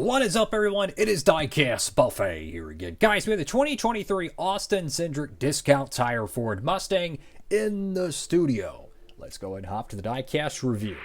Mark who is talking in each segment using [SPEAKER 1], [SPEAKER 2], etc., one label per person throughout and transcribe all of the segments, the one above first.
[SPEAKER 1] What is up, everyone? It is Diecastbuffet here again. Guys, we have the 2023 Austin Cindric Discount Tire Ford Mustang in the studio. Let's go ahead and hop to the diecast review.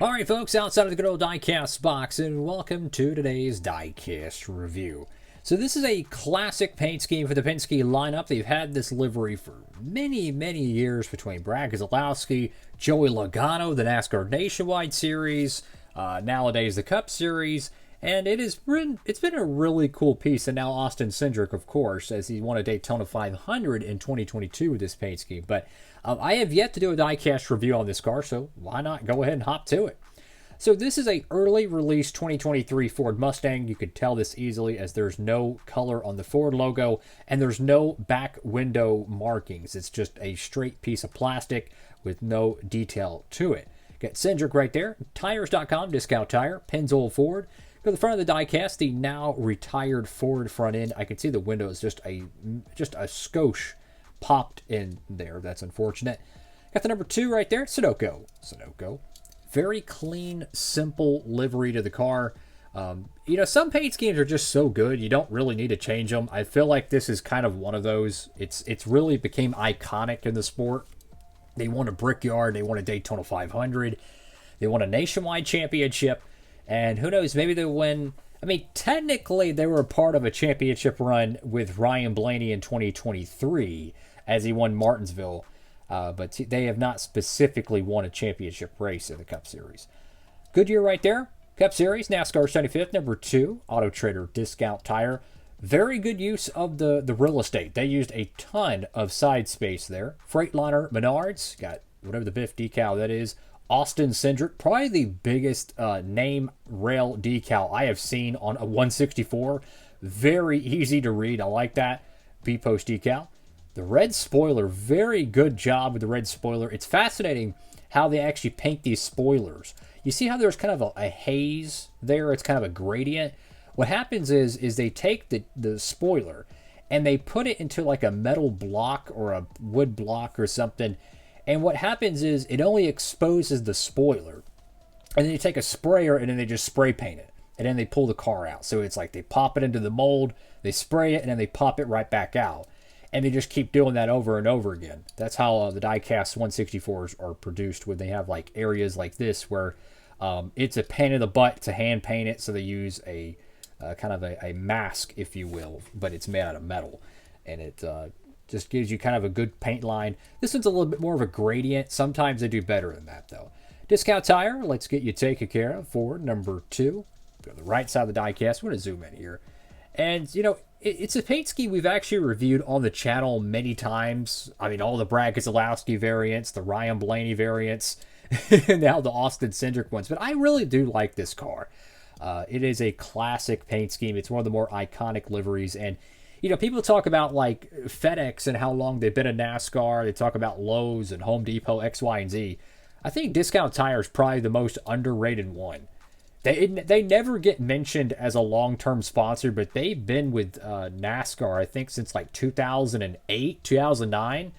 [SPEAKER 1] Alright, folks, outside of the good old diecast box, and welcome to today's diecast review. So this is a classic paint scheme for the Penske lineup. They've had this livery for many, many years between Brad Keselowski, Joey Logano, the NASCAR Nationwide Series, nowadays the Cup Series. And it's been a really cool piece. And now Austin Cindric, of course, as he won a Daytona 500 in 2022 with this paint scheme. But I have yet to do a diecast review on this car, so why not go ahead and hop to it? So this is a early release 2023 Ford Mustang. You could tell this easily as there's no color on the Ford logo and there's no back window markings. It's just a straight piece of plastic with no detail to it. Got Cindric right there. Tires.com, discount tire, Pennzoil Ford. Go to the front of the diecast, the now retired Ford front end. I can see the window is just a skosh popped in there. That's unfortunate. Got the number 2 right there, Sunoco. Very clean, simple livery to the car. You know, some paint schemes are just so good, you don't really need to change them. I feel like this is kind of one of those. It's really became iconic in the sport. They won a Brickyard, they won a Daytona 500, they won a nationwide championship. And who knows, maybe they'll win. I mean, technically, they were a part of a championship run with Ryan Blaney in 2023 as he won Martinsville. But they have not specifically won a championship race in the Cup Series. Good year right there. Cup Series, NASCAR 75th, number 2, Auto Trader Discount Tire. Very good use of the real estate. They used a ton of side space there. Freightliner Menards, got whatever the Biff decal that is. Austin Cindric, probably the biggest name rail decal I have seen on a 164. Very easy to read. I like that. B-post decal. The red spoiler, very good job with the red spoiler. It's fascinating how they actually paint these spoilers. You see how there's kind of a haze there? It's kind of a gradient. What happens is they take the spoiler and they put it into like a metal block or a wood block or something. And what happens is it only exposes the spoiler. And then you take a sprayer and then they just spray paint it. And then they pull the car out. So it's like they pop it into the mold, they spray it, and then they pop it right back out. And they just keep doing that over and over again. That's how the diecast 164s are produced, when they have like areas like this where it's a pain in the butt to hand paint it. So they use a kind of a mask, if you will, but it's made out of metal. And it just gives you kind of a good paint line. This one's a little bit more of a gradient. Sometimes they do better than that, though. Discount tire, let's get you taken care of. Ford, number 2. Go to the right side of the diecast. I'm going to zoom in here. And, you know, it's a paint scheme we've actually reviewed on the channel many times. I mean, all the Brad Keselowski variants, the Ryan Blaney variants, and now the Austin Cindric ones. But I really do like this car. It is a classic paint scheme. It's one of the more iconic liveries. And you know, people talk about like FedEx and how long they've been in NASCAR. They talk about Lowe's and Home Depot, X, Y, and Z. I think Discount Tire is probably the most underrated one. They never get mentioned as a long-term sponsor, but they've been with NASCAR, I think, since like 2008, 2009.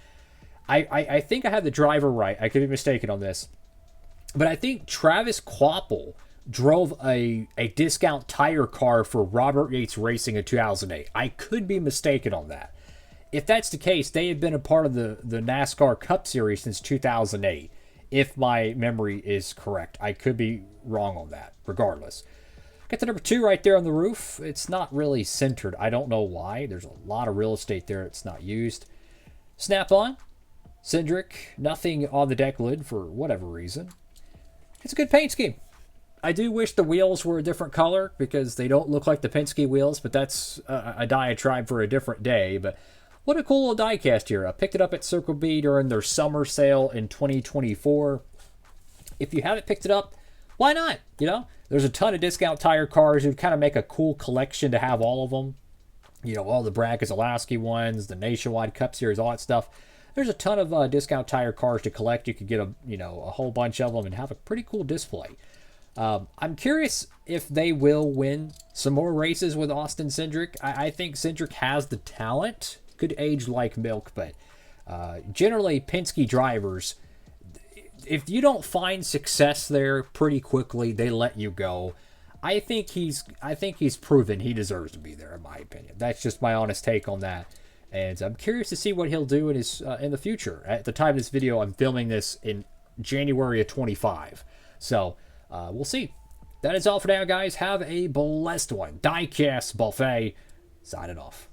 [SPEAKER 1] I think I have the driver right. I could be mistaken on this. But I think Travis Kvapil drove a discount tire car for Robert Yates Racing in 2008. I could be mistaken on that. If that's the case, they have been a part of the NASCAR Cup Series since 2008, if my memory is correct. I could be wrong on that, regardless. Got the number 2 right there on the roof. It's not really centered. I don't know why. There's a lot of real estate there. It's not used. Snap-on. Cindric. Nothing on the deck lid for whatever reason. It's a good paint scheme. I do wish the wheels were a different color because they don't look like the Penske wheels, but that's a diatribe for a different day. But what a cool little diecast here. I picked it up at Circle B during their summer sale in 2024. If you haven't picked it up, why not? You know, there's a ton of discount tire cars. It would kind of make a cool collection to have all of them. You know, all the Brad Keselowski ones, the Nationwide Cup Series, all that stuff. There's a ton of discount tire cars to collect. You could get a whole bunch of them and have a pretty cool display. I'm curious if they will win some more races with Austin Cindric. I think Cindric has the talent. Could age like milk, but generally Penske drivers, if you don't find success there pretty quickly, they let you go. I think he's proven he deserves to be there, in my opinion. That's just my honest take on that. And I'm curious to see what he'll do in his in the future. At the time of this video, I'm filming this in January of 25. So we'll see. That is all for now, guys. Have a blessed one. Diecastbuffet signing off.